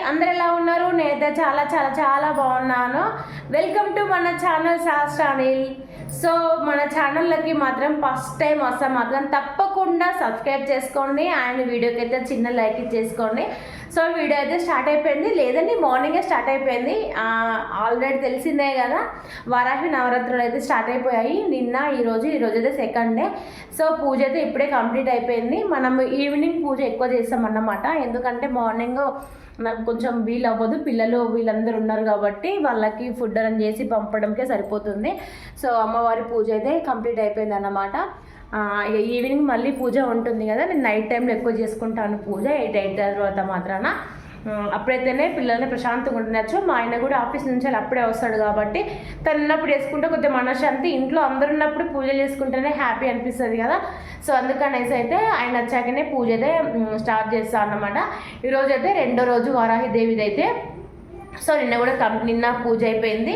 అందరు ఎలా ఉన్నారు? నేనైతే చాలా చాలా చాలా బాగున్నాను. వెల్కమ్ టు మన ఛానల్ శాస్త్రానిల్. సో మన ఛానల్లోకి మాత్రం ఫస్ట్ టైం వస్తే మాత్రం తప్పకుండా సబ్స్క్రైబ్ చేసుకోండి అండ్ వీడియోకి అయితే చిన్న లైక్ ఇచ్చేసుకోండి. సో వీడియో అయితే స్టార్ట్ అయిపోయింది, లేదండి మార్నింగే స్టార్ట్ అయిపోయింది. ఆల్రెడీ తెలిసిందే కదా, వారాహి నవరాత్రులు అయితే స్టార్ట్ అయిపోయాయి నిన్న ఈరోజు అయితే సెకండ్ డే. సో పూజ అయితే ఇప్పుడే కంప్లీట్ అయిపోయింది. మనం ఈవినింగ్ పూజ ఎక్కువ చేస్తామన్నమాట, ఎందుకంటే మార్నింగ్ నాకు కొంచెం వీలు అవ్వదు, పిల్లలు వీళ్ళందరూ ఉన్నారు కాబట్టి వాళ్ళకి ఫుడ్ అరేంజ్ చేసి పంపడంకే సరిపోతుంది. సో అమ్మవారి పూజ అయితే కంప్లీట్ అయిపోయింది అన్నమాట. ఇక ఈవినింగ్ మళ్ళీ పూజ ఉంటుంది కదా, నేను నైట్ టైంలో ఎక్కువ చేసుకుంటాను పూజ 8 తర్వాత మాత్రాన. అప్పుడైతేనే పిల్లల్ని ప్రశాంతంగా ఉండొచ్చు. మా ఆయన కూడా ఆఫీస్ నుంచి అప్పుడే వస్తాడు కాబట్టి తను ఉన్నప్పుడు చేసుకుంటే కొద్దిగా మనశ్శాంతి. ఇంట్లో అందరు ఉన్నప్పుడు పూజ చేసుకుంటేనే హ్యాపీ అనిపిస్తుంది కదా. సో అందుకనేసి అయితే ఆయన వచ్చాకనే పూజ అయితే స్టార్ట్ చేస్తాను అన్నమాట. ఈరోజు అయితే రెండో రోజు వారాహి దేవిది అయితే. సో నిన్న పూజ అయిపోయింది,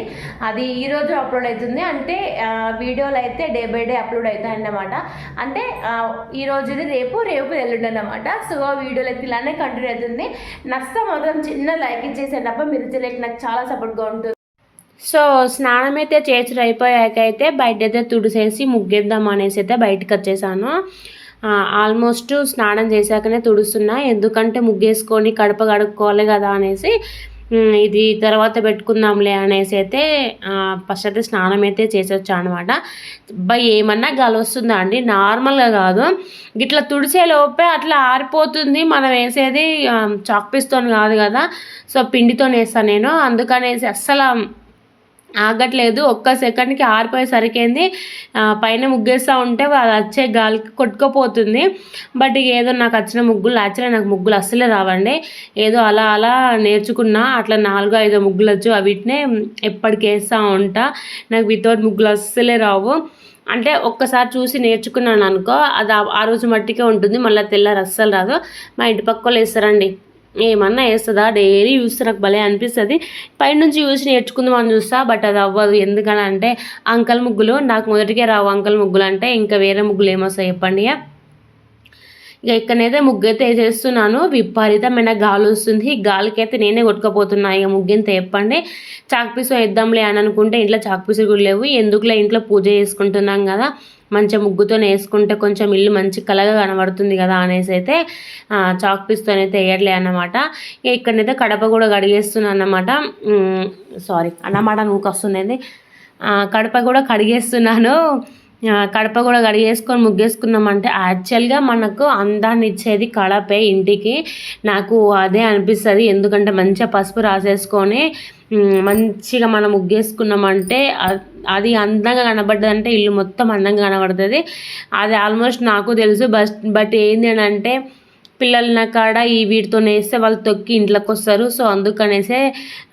అది ఈరోజు అప్లోడ్ అవుతుంది. అంటే వీడియోలు అయితే డే బై డే అప్లోడ్ అవుతాయి అన్నమాట. అంటే ఈరోజుది రేపు ఎల్లుండి అన్నమాట. సో వీడియోలు అయితే ఇలానే కంటిన్యూ అవుతుంది. నష్టం మాత్రం చిన్న లైక్ ఇచ్చేసేటప్పుడు మీరు లైక్ నాకు చాలా సపోర్ట్గా ఉంటుంది. సో స్నానం అయితే చేసి అయిపోయాక అయితే బయట అయితే తుడిసేసి ముగ్గేద్దాం అనేసి అయితే బయటకు వచ్చేసాను. ఆల్మోస్ట్ స్నానం చేశాకనే తుడుస్తున్నా, ఎందుకంటే ముగ్గేసుకొని కడప కడుక్కోవాలి కదా అనేసి. ఇది తర్వాత పెట్టుకుందాంలే అనేసి అయితే ఫస్ట్ అయితే స్నానం అయితే చేసొచ్చా అనమాట. ఏమన్నా గాలి వస్తుందా అండి? నార్మల్గా కాదు, ఇట్లా తుడిసే లోపే అట్లా ఆరిపోతుంది. మనం వేసేది చాక్ పీస్తో కాదు కదా, సో పిండితో వేస్తాను నేను, అందుకనేసి అస్సలు ఆగట్లేదు. ఒక్క సెకండ్కి ఆరిపోయేసరికేంది పైన ముగ్గేస్తూ ఉంటే అది వచ్చే గాలికి కొట్టుకుపోతుంది. బట్ ఏదో నాకు వచ్చిన ముగ్గులు, యాక్చువల్గా నాకు ముగ్గులు అస్సలే రావండి. ఏదో అలా నేర్చుకున్నా, అట్లా 4-5 ముగ్గులు వచ్చు, వీటినే ఎప్పటికి వేస్తూ ఉంటా. నాకు వితౌట్ ముగ్గులు అస్సలే రావు. అంటే ఒక్కసారి చూసి నేర్చుకున్నాను అనుకో, అది ఆ రోజు మట్టికే ఉంటుంది, మళ్ళీ తెల్లారి అస్సలు రాదు. మా ఇంటి పక్క వాళ్ళు వేస్తారండి, ఏమన్నా వేస్తుందా, డైలీ చూస్తే నాకు భలే అనిపిస్తుంది. పైనుంచి చూసి నేర్చుకుందాం అని చూస్తా, బట్ అది అవ్వదు. ఎందుకని అంటే అంకల్ ముగ్గులు నాకు మొదటికే రావు. అంకల్ ముగ్గులు అంటే ఇంకా వేరే ముగ్గులు ఏమొస్తాయి చెప్పండి. ఇక ఇక్కడనైతే ముగ్గు అయితే వేసేస్తున్నాను. విపరీతమైన గాలి వస్తుంది, గాలికి అయితే నేనే కొట్టుకపోతున్నా. ఇక ముగ్గింత చెప్పండి, చాక్పీసు వేద్దాంలే అని అనుకుంటే ఇంట్లో చాక్పీసులు కూడా లేవు. ఎందుకులే, ఇంట్లో పూజ చేసుకుంటున్నాం కదా, మంచిగా ముగ్గుతో వేసుకుంటే కొంచెం ఇల్లు మంచి కలగా కనబడుతుంది కదా అనేసి అయితే చాక్ పీస్తో అయితే వేయట్లే అన్నమాట. ఇక్కడనైతే కడప కూడా కడిగేస్తున్నాను అన్నమాట. అన్నమాట నూకు వస్తుంది. కడప కూడా కడిగేస్తున్నాను. కడప కూడా కడిగేసుకొని ముగ్గేసుకున్నామంటే యాక్చువల్గా మనకు అందాన్ని ఇచ్చేది కడపే ఇంటికి. నాకు అదే అనిపిస్తుంది, ఎందుకంటే మంచిగా పసుపు రాసేసుకొని మంచిగా మనం ముగ్గేసుకున్నామంటే అది అందంగా కనబడ్డదంటే ఇల్లు మొత్తం అందంగా కనబడుతుంది. అది ఆల్మోస్ట్ నాకు తెలుసు. బట్ ఏంటి అని అంటే పిల్లల కాడ వీటితో వేస్తే వాళ్ళు తొక్కి ఇంట్లోకి వస్తారు. సో అందుకనేసే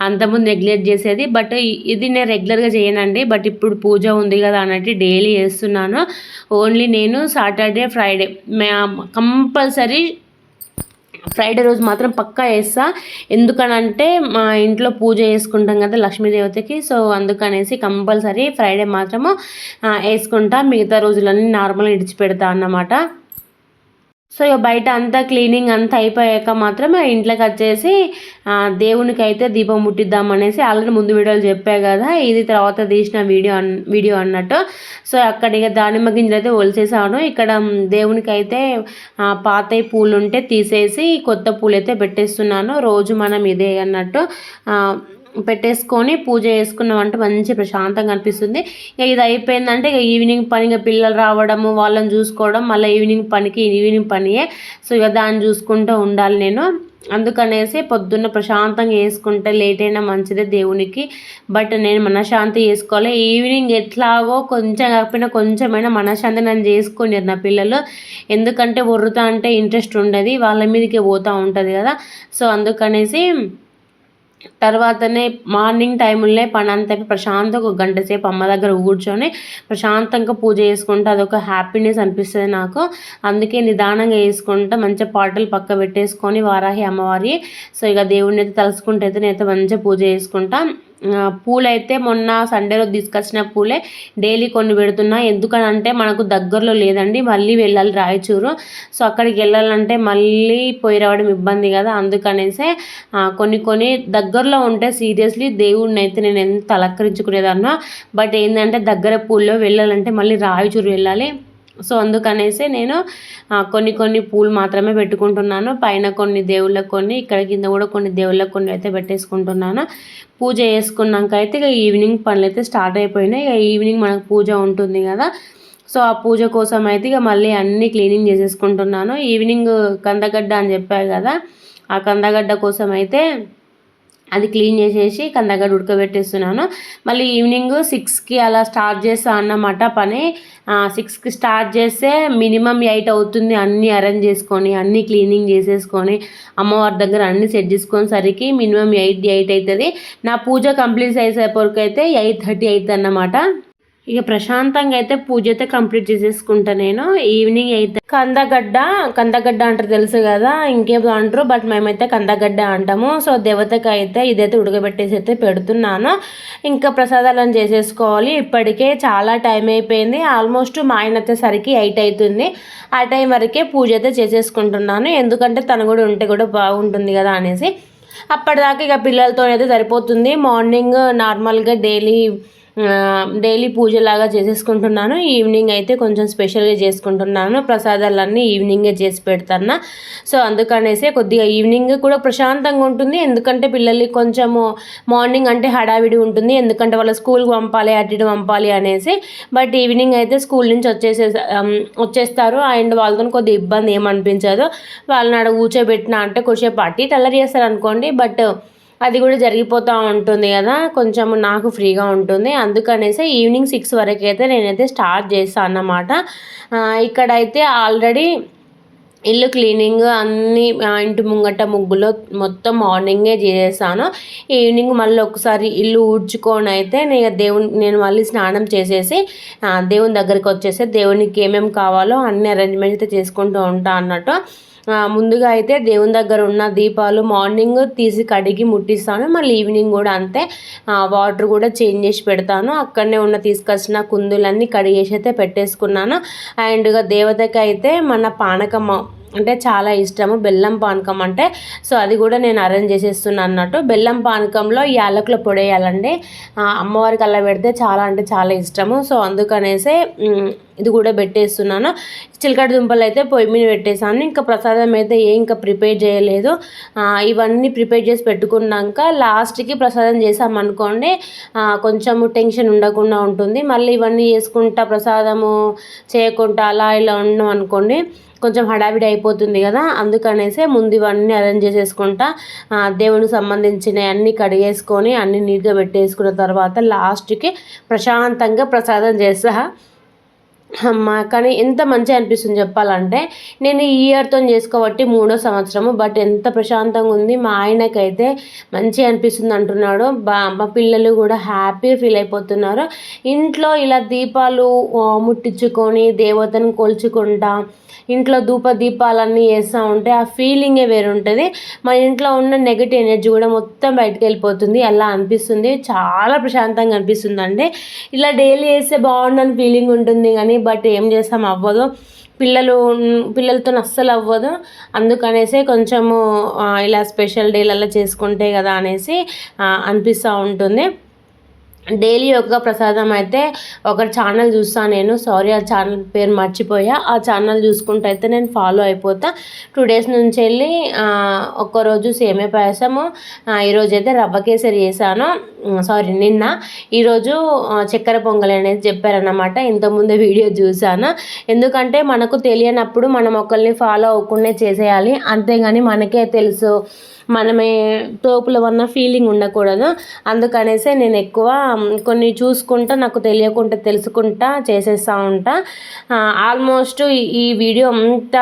అంతకుముందు నెగ్లెక్ట్ చేసేది. బట్ ఇది నేను రెగ్యులర్గా చేయనండి, బట్ ఇప్పుడు పూజ ఉంది కదా అన్నట్టు డైలీ చేస్తున్నాను. ఓన్లీ నేను సాటర్డే ఫ్రైడే కంపల్సరీ, ఫ్రైడే రోజు మాత్రం పక్కా వేస్తా. ఎందుకనంటే మా ఇంట్లో పూజ చేసుకుంటాం కదా లక్ష్మీదేవతకి. సో అందుకనేసి కంపల్సరీ ఫ్రైడే మాత్రము వేసుకుంటా, మిగతా రోజులన్నీ నార్మల్గా విడిచిపెడతా అన్నమాట. సో ఇక బయట అంతా క్లీనింగ్ అంతా అయిపోయాక మాత్రం ఇంట్లోకి వచ్చేసి దేవునికి అయితే దీపం ముట్టిద్దామనేసి ఆల్రెడీ ముందు వీడియోలు చెప్పా కదా, ఇది తర్వాత తీసిన వీడియో అన్నట్టు. సో అక్కడ ఇక దానిమ్మ గింజలు అయితే ఒలిసేసాను. ఇక్కడ దేవునికి అయితే పాత పూలు ఉంటే తీసేసి కొత్త పూలు అయితే పెట్టేస్తున్నాను. రోజు మనం ఇదే అన్నట్టు పెట్టేసుకొని పూజ చేసుకున్నామంటే మంచి ప్రశాంతంగా అనిపిస్తుంది. ఇక ఇది అయిపోయిందంటే ఇక ఈవినింగ్ పని, ఇక పిల్లలు రావడము, వాళ్ళని చూసుకోవడం, మళ్ళీ ఈవినింగ్ పనియే. సో ఇక దాన్ని చూసుకుంటూ ఉండాలి నేను. అందుకనేసి పొద్దున్న ప్రశాంతంగా వేసుకుంటే లేట్ అయినా మంచిదే దేవునికి. బట్ నేను మనశ్శాంతి చేసుకోవాలి. ఈవినింగ్ ఎట్లాగో కొంచెం కాకపోయినా కొంచెమైనా మనశ్శాంతి నేను చేసుకొని నా పిల్లలు, ఎందుకంటే ఒర్రుతా అంటే ఇంట్రెస్ట్ ఉండదు, వాళ్ళ మీదకి పోతూ ఉంటుంది కదా. సో అందుకనేసి తర్వాతనే మార్నింగ్ టైంలోనే పని అంతా ప్రశాంతంగా 1 గంట సేపు అమ్మ దగ్గర కూర్చొని ప్రశాంతంగా పూజ చేసుకుంటే అదొక హ్యాపీనెస్ అనిపిస్తుంది నాకు. అందుకే నిదానంగా వేసుకుంటా, మంచిగా పాటలు పక్క పెట్టేసుకొని వారాహి అమ్మవారి. సో ఇక దేవుడిని అయితే తలుసుకుంటే అయితే నేనైతే మంచిగా పూజ చేసుకుంటా. పూలైతే మొన్న సండే రోజు తీసుకొచ్చిన పూలే డైలీ కొన్ని పెడుతున్నా. ఎందుకనంటే మనకు దగ్గరలో లేదండి, మళ్ళీ వెళ్ళాలి రాయచూరు. సో అక్కడికి వెళ్ళాలంటే మళ్ళీ పోయి రావడం ఇబ్బంది కదా, అందుకనేసే కొన్ని దగ్గరలో ఉంటే సీరియస్లీ దేవుడిని అయితే నేను ఎంత అలంకరించుకునేదాన్నో. బట్ ఏంటంటే దగ్గర పూల్లో వెళ్ళాలంటే మళ్ళీ రాయచూరు వెళ్ళాలి. సో అందుకనేసి నేను కొన్ని పూలు మాత్రమే పెట్టుకుంటున్నాను. పైన కొన్ని దేవుళ్ళకు కొన్ని, ఇక్కడ కింద కూడా కొన్ని దేవుళ్ళకు కొన్ని అయితే పెట్టేసుకుంటున్నాను. పూజ చేసుకున్నాక అయితే ఇక ఈవినింగ్ పనులు అయితే స్టార్ట్ అయిపోయినాయి. ఇక ఈవినింగ్ మనకు పూజ ఉంటుంది కదా, సో ఆ పూజ కోసం అయితే ఇక మళ్ళీ అన్నీ క్లీనింగ్ చేసేసుకుంటున్నాను. ఈవినింగ్ కందగడ్డ అని చెప్పాను కదా, ఆ కందగడ్డ కోసం అయితే అది క్లీన్ చేసేసి కందగడ్డ ఉడకబెట్టేస్తున్నాను. మళ్ళీ ఈవినింగ్ 6కి అలా స్టార్ట్ చేస్తాను అన్నమాట పని. 6కి స్టార్ట్ చేస్తే మినిమం 8 అవుతుంది. అన్నీ అరేంజ్ చేసుకొని అన్నీ క్లీనింగ్ చేసేసుకొని అమ్మవారి దగ్గర అన్నీ సెట్ చేసుకొని సరికి మినిమం 8 అవుతుంది. నా పూజ కంప్లీట్ అయ్యేసరికి అయితే 8:30 అవుతుంది అన్నమాట. ఇక ప్రశాంతంగా అయితే పూజ అయితే కంప్లీట్ చేసేసుకుంటా నేను. ఈవినింగ్ అయితే కందగడ్డ అంటారు తెలుసు కదా, ఇంకేదో అంటారు, బట్ మేమైతే కందగడ్డ అంటాము. సో దేవతకి అయితే ఇదైతే ఉడకబెట్టేసి అయితే పెడుతున్నాను. ఇంకా ప్రసాదాలను చేసేసుకోవాలి. ఇప్పటికే చాలా టైం అయిపోయింది. ఆల్మోస్ట్ మా ఆయన వచ్చేసరికి 8 అవుతుంది. ఆ టైం వరకే పూజ అయితే చేసేసుకుంటున్నాను. ఎందుకంటే తను కూడా ఉంటే కూడా బాగుంటుంది కదా అనేసి. అప్పటిదాకా ఇక పిల్లలతో అయితే సరిపోతుంది. మార్నింగ్ నార్మల్గా డైలీ పూజలాగా చేసేసుకుంటున్నాను. ఈవినింగ్ అయితే కొంచెం స్పెషల్గా చేసుకుంటున్నాను. ప్రసాదాలన్నీ ఈవినింగే చేసి పెడతాను. సో అందుకనేసి కొద్దిగా ఈవినింగ్ కూడా ప్రశాంతంగా ఉంటుంది. ఎందుకంటే పిల్లలకి కొంచెము మార్నింగ్ అంటే హడావిడి ఉంటుంది, ఎందుకంటే వాళ్ళ స్కూల్కి పంపాలి, అటు ఇటు పంపాలి అనేసి. బట్ ఈవినింగ్ అయితే స్కూల్ నుంచి వచ్చేస్తారు. అండ్ వాళ్ళతో కొద్దిగా ఇబ్బంది ఏమనిపించదు. వాళ్ళని ఆడ కూర్చోబెట్టినా అంటే కొద్దిసేపు అటు ఇటు అల్లరి చేస్తారు అనుకోండి, బట్ అది కూడా జరిగిపోతూ ఉంటుంది కదా, కొంచెం నాకు ఫ్రీగా ఉంటుంది. అందుకనేసి ఈవినింగ్ 6 వరకు అయితే నేనైతే స్టార్ట్ చేస్తాను అన్నమాట. ఇక్కడైతే ఆల్రెడీ ఇల్లు క్లీనింగ్ అన్నీ, ఇంటి ముంగట ముగ్గులో మొత్తం మార్నింగే చేసేసాను. ఈవినింగ్ మళ్ళీ ఒకసారి ఇల్లు ఊడ్చుకొని అయితే నేను మళ్ళీ స్నానం చేసేసి దేవుని దగ్గరికి వచ్చేసి దేవునికి ఏమేమి కావాలో అన్ని అరేంజ్మెంట్స్ అయితే చేసుకుంటూ ఉంటాను అన్నట్టు. ముందుగా అయితే దేవుని దగ్గర ఉన్న దీపాలు మార్నింగ్ తీసి కడిగి ముట్టిస్తాను. మళ్ళీ ఈవినింగ్ కూడా అంతే, వాటర్ కూడా చేంజ్ చేసి పెడతాను. అక్కడనే తీసుకొచ్చిన కుందులన్నీ కడిగేసి అయితే పెట్టేసుకున్నాను. అండ్గా దేవతకి అయితే మన పానకం అంటే చాలా ఇష్టము, బెల్లం పానకం అంటే. సో అది కూడా నేను అరేంజ్ చేసేస్తున్నాను అన్నట్టు. బెల్లం పానకంలో యాలకుల పొడి వేయాలండి. అమ్మవారికి అలా పెడితే చాలా అంటే చాలా ఇష్టము. సో అందుకనేసే ఇది కూడా పెట్టేస్తున్నాను. చిలకడ దుంపలు అయితే పొయ్యి మీద పెట్టేసాను. ఇంకా ప్రసాదం అయితే ఇంకా ప్రిపేర్ చేయలేదు. ఇవన్నీ ప్రిపేర్ చేసి పెట్టుకున్నాక లాస్ట్కి ప్రసాదం చేసామనుకోండి కొంచెము టెన్షన్ ఉండకుండా ఉంటుంది. మళ్ళీ ఇవన్నీ చేసుకుంటా ప్రసాదము చేయకుండా అలా ఇలా ఉన్నాం అనుకోండి కొంచెం హడావిడి అయిపోతుంది కదా, అందుకనేసి ముందు ఇవన్నీ అరేంజ్ చేసేసుకుంటా దేవునికి సంబంధించిన అన్నీ కడిగేసుకొని అన్నీ నీట్గా పెట్టేసుకున్న తర్వాత లాస్ట్కి ప్రశాంతంగా ప్రసాదం చేస్తా. అమ్మ కానీ ఎంత మంచిగా అనిపిస్తుంది చెప్పాలంటే. నేను ఈ ఇయర్తో చేసుకోబట్టి 3వ సంవత్సరము, బట్ ఎంత ప్రశాంతంగా ఉంది. మా ఆయనకైతే మంచిగా అనిపిస్తుంది అంటున్నాడు. మా పిల్లలు కూడా హ్యాపీగా ఫీల్ అయిపోతున్నారు. ఇంట్లో ఇలా దీపాలు ముట్టించుకొని దేవతను కొలుచుకుంటా ఇంట్లో దీపాలన్నీ వేస్తూ ఉంటే ఆ ఫీలింగే వేరుంటుంది. మన ఇంట్లో ఉన్న నెగిటివ్ ఎనర్జీ కూడా మొత్తం బయటకు వెళ్ళిపోతుంది. అలా అనిపిస్తుంది, చాలా ప్రశాంతంగా అనిపిస్తుంది అండి. ఇలా డైలీ వేస్తే బాగుండని ఫీలింగ్ ఉంటుంది కానీ బట్ ఏం చేస్తాం, అవ్వదు. పిల్లలతో అస్సలు అవ్వదు. అందుకనేసి కొంచెము ఇలా స్పెషల్ డేలలో చేసుకుంటే కదా అనేసి అనిపిస్తూ ఉంటుంది. డైలీ యొక్క ప్రసాదం అయితే ఒక ఛానల్ చూస్తాను నేను, సారీ ఆ ఛానల్ పేరు మర్చిపోయా. ఆ ఛానల్ చూసుకుంటూ అయితే నేను ఫాలో అయిపోతా. 2 డేస్ నుంచి వెళ్ళి ఒక్కరోజు సేమియా పాయసము, ఈరోజు అయితే రవ్వ కేసరి చేశాను. నిన్న. ఈరోజు చక్కెర పొంగలి అనేది చెప్పారన్నమాట. ఇంతకుముందే వీడియో చూశాను. ఎందుకంటే మనకు తెలియనప్పుడు మనం ఒకరిని ఫాలో అవ్వకుండా చేసేయాలి, అంతేగాని మనకే తెలుసు మనమే తోపుల వల్ల ఫీలింగ్ ఉండకూడదు. అందుకనేసే నేను ఎక్కువ కొన్ని చూసుకుంటా, నాకు తెలియకుండా తెలుసుకుంటా చేసేస్తూ ఉంటా. ఆల్మోస్ట్ ఈ వీడియో అంత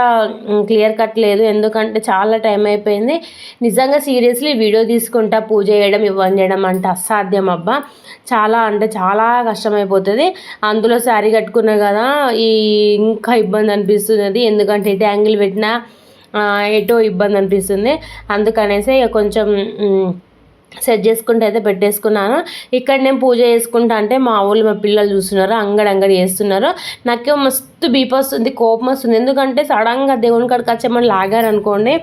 క్లియర్ కట్ లేదు, ఎందుకంటే చాలా టైం అయిపోయింది. నిజంగా సీరియస్లీ వీడియో తీసుకుంటా పూజ చేయడం ఇవ్వని చేయడం అంటే అసాధ్యం అబ్బా. చాలా అంటే చాలా కష్టమైపోతుంది. అందులో శారీ కట్టుకున్నా కదా ఇంకా ఇబ్బంది అనిపిస్తుంది, ఎందుకంటే ఎటు యాంగిల్ పెట్టినా ఎటో ఇబ్బంది అనిపిస్తుంది. అందుకనేసి కొంచెం సెట్ చేసుకుంటూ అయితే పెట్టేసుకున్నాను. ఇక్కడ నేను పూజ చేసుకుంటా అంటే మా ఊళ్ళు మా పిల్లలు చూస్తున్నారు, అంగడి చేస్తున్నారు. నాకేమో మస్తు బీపీ వస్తుంది, కోపం వస్తుంది. ఎందుకంటే సడన్గా దేవుని కాడికి వచ్చేమని లాగారనుకోండి,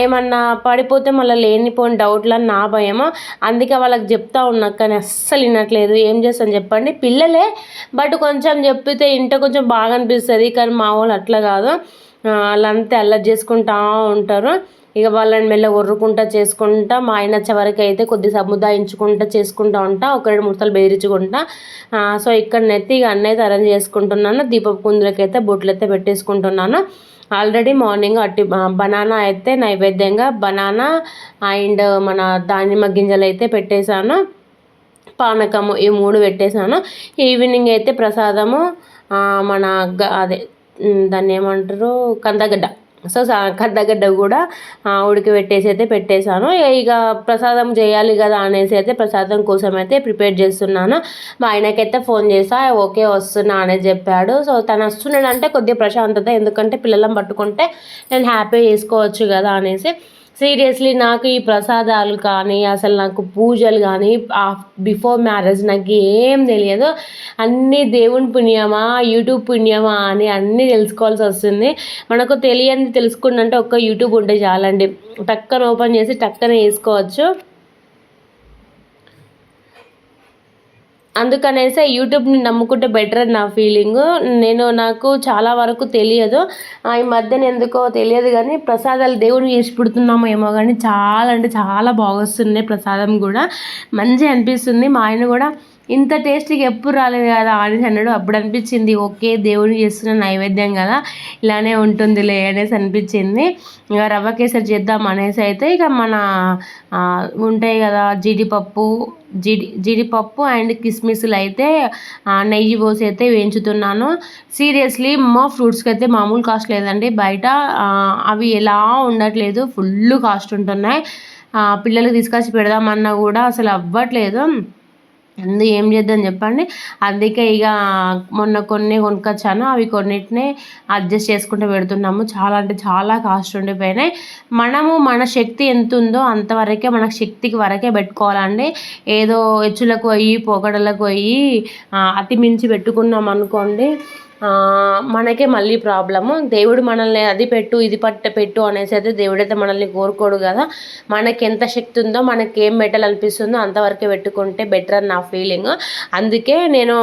ఏమన్నా పడిపోతే మళ్ళీ లేనిపోని డౌట్లు అని నా భయము. అందుకే వాళ్ళకి చెప్తా ఉన్నా, కానీ అస్సలు వినట్లేదు. ఏం చేస్తాను చెప్పండి, పిల్లలే బట్ కొంచెం చెప్పితే ఇంట కొంచెం బాగా అనిపిస్తుంది. కానీ మా వాళ్ళు అట్లా కాదు, వాళ్ళంతా అల్లరి చేసుకుంటా ఉంటారు. ఇక వాళ్ళని మెల్ల ఒర్రుకుంటా చేసుకుంటా మా ఆయన వచ్చే వరకు అయితే కొద్ది సముదాయించుకుంటా చేసుకుంటా ఉంటా, ఒక 2-3 సార్లు బెదిరించుకుంటా. సో ఇక్కడనైతే ఇక అన్నైతే అరేంజ్ చేసుకుంటున్నాను. దీపపు కుందులకైతే బొట్లు అయితే పెట్టేసుకుంటున్నాను. ఆల్రెడీ మార్నింగ్ బనానా అయితే నైవేద్యంగా బనానా అండ్ మన దానిమ్మ గింజలు అయితే పెట్టేశాను, పానకము ఈ 3 పెట్టేశాను. ఈవినింగ్ అయితే ప్రసాదము మన అదే దాన్ని ఏమంటారు కందగడ్డ, సో కందగడ్డ కూడా ఉడకబెట్టేసి అయితే పెట్టేశాను. ఇక ప్రసాదం చేయాలి కదా అనేసి అయితే ప్రసాదం కోసం అయితే ప్రిపేర్ చేస్తున్నాను. మా ఆయనకైతే ఫోన్ చేసా, ఓకే వస్తున్నా అనేది చెప్పాడు. సో తను వస్తున్నాడంటే కొద్దిగా ప్రశాంతత, ఎందుకంటే పిల్లలను పట్టుకుంటే నేను హ్యాపీ చేసుకోవచ్చు కదా అనేసి. సీరియస్లీ నాకు ఈ ప్రసాదాలు కానీ అసలు నాకు పూజలు కానీ బిఫోర్ మ్యారేజ్ నాకు ఏం తెలియదు. అన్నీ దేవుని పుణ్యమా యూట్యూబ్ పుణ్యమా అని అన్నీ తెలుసుకోవాల్సి వస్తుంది. మనకు తెలియని తెలుసుకుంటే ఒక్క యూట్యూబ్ ఉంటే చాలండి, టక్కన ఓపెన్ చేసి టక్కన వేసుకోవచ్చు. అందుకనేసి యూట్యూబ్ని నమ్ముకుంటే బెటర్ అని నా ఫీలింగ్. నాకు చాలా వరకు తెలియదు, ఈ మధ్యన ఎందుకో తెలియదు కానీ ప్రసాదాలు దేవుని చేసి పెడుతున్నామో ఏమో కానీ చాలా అంటే చాలా బాగా వస్తున్నాయి. ప్రసాదం కూడా మంచిగా అనిపిస్తుంది. మా ఆయన కూడా ఇంత టేస్ట్గా ఎప్పుడు రాలేదు కదా అనేసి అన్నాడు. అప్పుడు అనిపించింది ఓకే దేవుని చేస్తున్న నైవేద్యం కదా ఇలానే ఉంటుందిలే అనేసి అనిపించింది. ఇక రవ్వ కేసరి చేద్దాం అనేసి అయితే ఇక మన ఉంటాయి కదా జీడిపప్పు అండ్ కిస్మిస్లు అయితే నెయ్యి పోసి అయితే వేయించుతున్నాను. సీరియస్లీ ఫ్రూట్స్కి అయితే మామూలు కాస్ట్ లేదండి బయట, అవి ఎలా ఉండట్లేదు, ఫుల్ కాస్ట్ ఉంటున్నాయి. పిల్లలకి తీసుకొచ్చి పెడదామన్నా కూడా అసలు అవ్వట్లేదు. ఏం చేద్దాం చెప్పండి. అందుకే ఇక మొన్న కొన్ని కొనుక్కొచ్చాను, అవి కొన్నిటిని అడ్జస్ట్ చేసుకుంటూ పెడుతున్నాము. చాలా అంటే చాలా కాస్ట్ ఉండిపోయినాయి. మన శక్తి ఎంత ఉందో అంతవరకే, మన శక్తికి వరకే పెట్టుకోవాలండి. ఏదో హెచ్చులకు పోయి పొగడలకు పోయి అతి మించి పెట్టుకున్నాం అనుకోండి, మనకే మళ్ళీ ప్రాబ్లము. దేవుడు మనల్ని అది పెట్టు ఇది పెట్టు అనేసి అయితే దేవుడైతే మనల్ని కోరుకోడు కదా. మనకి ఎంత శక్తి ఉందో, మనకి ఏం పెట్టాలనిపిస్తుందో అంతవరకే పెట్టుకుంటే బెటర్ అని నా ఫీలింగ్. అందుకే నేను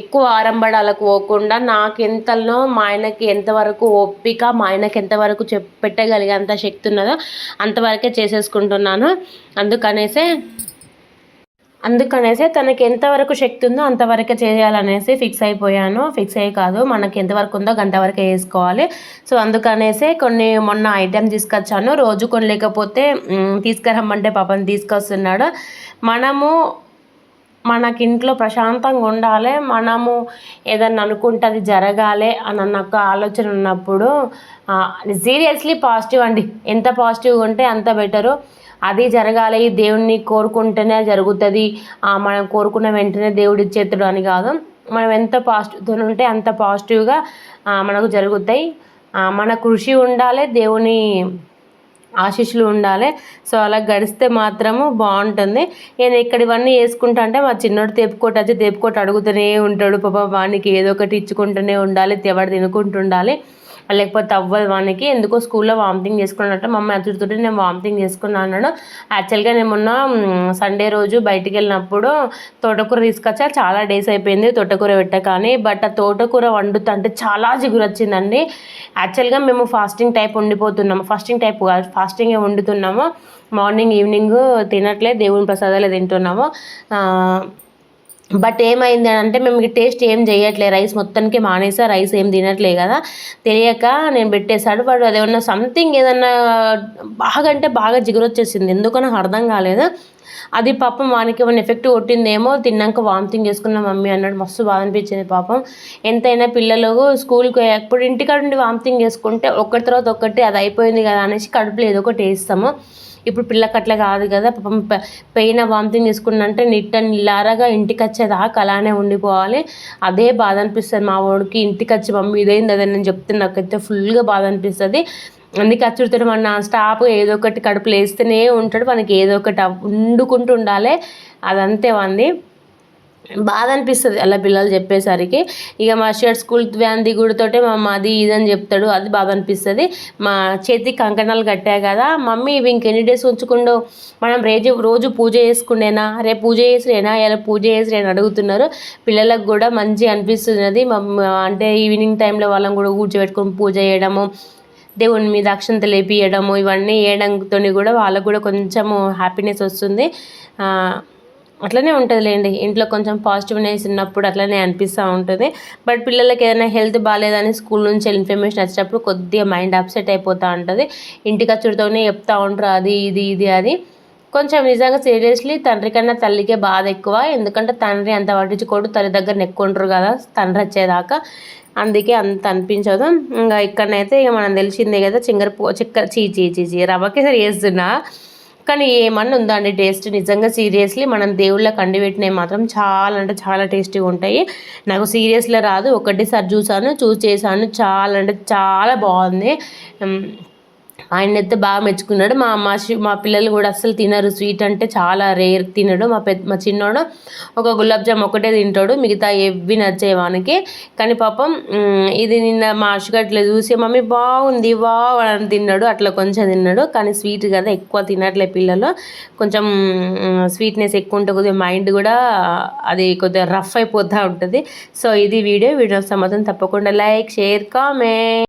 ఎక్కువ ఆరంభడాలకు పోకుండా నాకు ఎంతలో మా ఆయనకి ఎంతవరకు ఓపిక, మా ఆయనకి ఎంతవరకు పెట్టగలిగే అంత శక్తి ఉన్నదో అంతవరకే చేసేసుకుంటున్నాను. అందుకనేసి తనకి ఎంతవరకు శక్తి ఉందో అంతవరకే చేయాలనేసి ఫిక్స్ అయ్యి కాదు, మనకి ఎంతవరకు ఉందో అంతవరకే వేసుకోవాలి. సో అందుకనేసి కొన్ని మొన్న ఐటెం తీసుకొచ్చాను, రోజు కొన్ని లేకపోతే తీసుకురమ్మంటే పాపం తీసుకొస్తున్నాడు. మనకి ఇంట్లో ప్రశాంతంగా ఉండాలి, మనము ఏదన్నా అనుకుంటే అది జరగాలి అని ఒక ఆలోచన ఉన్నప్పుడు సీరియస్లీ పాజిటివ్ అండి. ఎంత పాజిటివ్గా ఉంటే అంత బెటరు. అది జరగాలి, దేవుణ్ణి కోరుకుంటేనే జరుగుతుంది, మనం కోరుకున్న వెంటనే దేవుడు ఇచ్చేతుడు అని కాదు. మనం ఎంత పాజిటివ్తో ఉంటే అంత పాజిటివ్గా మనకు జరుగుతాయి. మన కృషి ఉండాలి, దేవుని ఆశీస్సులు ఉండాలి. సో అలా గడిస్తే మాత్రము బాగుంటుంది. నేను ఇక్కడ ఇవన్నీ వేసుకుంటా అంటే మా చిన్నోడు తేపుకోటి అడుగుతూనే ఉంటాడు. పాప వానికి ఏదో ఒకటి ఇచ్చుకుంటూనే ఉండాలి, ఎవడు తినుకుంటూ ఉండాలి, లేకపోతే అవ్వదు వానికి. ఎందుకో స్కూల్లో వామిటింగ్ చేసుకున్నట్టు మమ్మీ అతుడుతుంటే నేను వామిటింగ్ చేసుకున్నాను అన్నాడు. యాక్చువల్గా నేను మొన్న సండే రోజు బయటికి వెళ్ళినప్పుడు తోటకూర తీసుకొచ్చా, చాలా డేస్ అయిపోయింది తోటకూర పెట్టకని. బట్ ఆ తోటకూర వండుతా అంటే చాలా జిగురు వచ్చిందండి. యాక్చువల్గా మేము ఫాస్టింగ్ టైప్ వండిపోతున్నాము, ఫాస్టింగే వండుతున్నాము. మార్నింగ్ ఈవినింగ్ తినట్లే, దేవుని ప్రసాదాలే తింటున్నాము. బట్ ఏమైంది అని అంటే మేము టేస్ట్ ఏం చేయట్లే, రైస్ మొత్తానికి మానేసా, రైస్ ఏం తినట్లే కదా తెలియక నేను పెట్టేశాడు. వాడు అదేమన్నా సంథింగ్ ఏదన్నా బాగా అంటే బాగా జిగురు వచ్చేసింది, ఎందుకో నాకు అర్థం కాలేదు. అది పాపం వానికి ఏమైనా ఎఫెక్ట్ కొట్టిందేమో, తిన్నాక వామిటింగ్ చేసుకున్న మమ్మీ అన్నాడు. మస్తు బాధ అనిపించింది పాపం. ఎంతైనా పిల్లలు స్కూల్కి ఎప్పుడు ఇంటికాడ నుండి వామిటింగ్ చేసుకుంటే ఒకటి తర్వాత ఒకటి అది అయిపోయింది కదా అనేసి కడుపులో ఏదో ఒకటి వేస్తాము. ఇప్పుడు పిల్లకి అట్లా కాదు కదా, పాపం పెయిన్ వామిటింగ్ చేసుకున్నంటే నిల్లారగా ఇంటికి వచ్చేదాకా అలానే ఉండిపోవాలి. అదే బాధ అనిపిస్తుంది మా వాడికి. ఇంటికి వచ్చి మమ్మీ ఇదైంది అదే నేను చెప్తే నాకైతే ఫుల్గా బాధ అనిపిస్తుంది. అందుకే అచ్చుడితో మన స్టాప్ ఏదో ఒకటి కడుపులో వేస్తూనే ఉంటాడు, మనకి ఏదో ఒకటి వండుకుంటూ ఉండాలి. అదంతే వంది బాధ అనిపిస్తుంది అలా పిల్లలు చెప్పేసరికి. ఇక మా షర్ట్ స్కూల్ వ్యాన్ దిగుడుతోటే మా అది ఇదని చెప్తాడు, అది బాధ అనిపిస్తుంది. మా చేతికి కంకణాలు కట్టా కదా, మమ్మీ ఇవి ఇంకెన్ని డేస్ ఉంచుకుండో, మనం రోజు పూజ చేసుకుండేనా, రేపు పూజ చేసిరేనా, ఇలా పూజ చేసిరేనా అడుగుతున్నారు. పిల్లలకు కూడా మంచిగా అనిపిస్తున్నది. అంటే ఈవినింగ్ టైంలో వాళ్ళని కూడా కూర్చోబెట్టుకొని పూజ చేయడము, దేవుని మీద అక్షంతలు లేపియడము, ఇవన్నీ వేయడంతో కూడా వాళ్ళకు కూడా కొంచెము హ్యాపీనెస్ వస్తుంది. అట్లనే ఉంటుందిలేండి, ఇంట్లో కొంచెం పాజిటివ్నెస్ ఉన్నప్పుడు అట్లనే అనిపిస్తూ ఉంటుంది. బట్ పిల్లలకి ఏదైనా హెల్త్ బాగాలేదని స్కూల్ నుంచి ఇన్ఫర్మేషన్ వచ్చేటప్పుడు కొద్దిగా మైండ్ అప్సెట్ అయిపోతూ ఉంటుంది. ఇంటికి వచ్చుడితోనే చెప్తూ ఉంటారు అది ఇది అది. కొంచెం నిజంగా సీరియస్లీ తండ్రి కన్నా తల్లికే బాధ ఎక్కువ. ఎందుకంటే తండ్రి అంత పట్టించుకోడు, తల్లి దగ్గర ఎక్కుంటారు కదా తండ్రి వచ్చేదాకా, అందుకే అంత అనిపించదు. ఇంకా ఇక్కడనైతే ఇక మనం తెలిసిందే కదా, చీ రవ్వకి సరి చేస్తున్నా. కానీ ఏమన్నా ఉందా అండి టేస్ట్, నిజంగా సీరియస్లీ మనం దేవుళ్ళకి అండి పెట్టినవి మాత్రం చాలా అంటే చాలా టేస్టీగా ఉంటాయి. నాకు సీరియస్లో రాదు, ఒకటేసారి చూసి చేశాను, చాలా అంటే చాలా బాగుంది. ఆయన అయితే బాగా మెచ్చుకున్నాడు. మా పిల్లలు కూడా అస్సలు తినరు, స్వీట్ అంటే చాలా రేర్ తినడు. మా చిన్నోడు ఒక గులాబ్ జామ్ ఒకటే తింటాడు, మిగతా ఎవ్వి నచ్చాయి వానికి. కానీ పాపం ఇది నిన్న మా అషుగట్లో చూసి మమ్మీ బాగుంది అని తిన్నాడు, అట్లా కొంచెం తిన్నాడు. కానీ స్వీట్ కదా ఎక్కువ తినట్లే పిల్లలు, కొంచెం స్వీట్నెస్ ఎక్కువ ఉంటే కొద్దిగా మైండ్ కూడా అది కొద్దిగా రఫ్ అయిపోతూ ఉంటుంది. సో ఇది వీడియో వస్తే మాత్రం తప్పకుండా లైక్, షేర్, కామెంట్.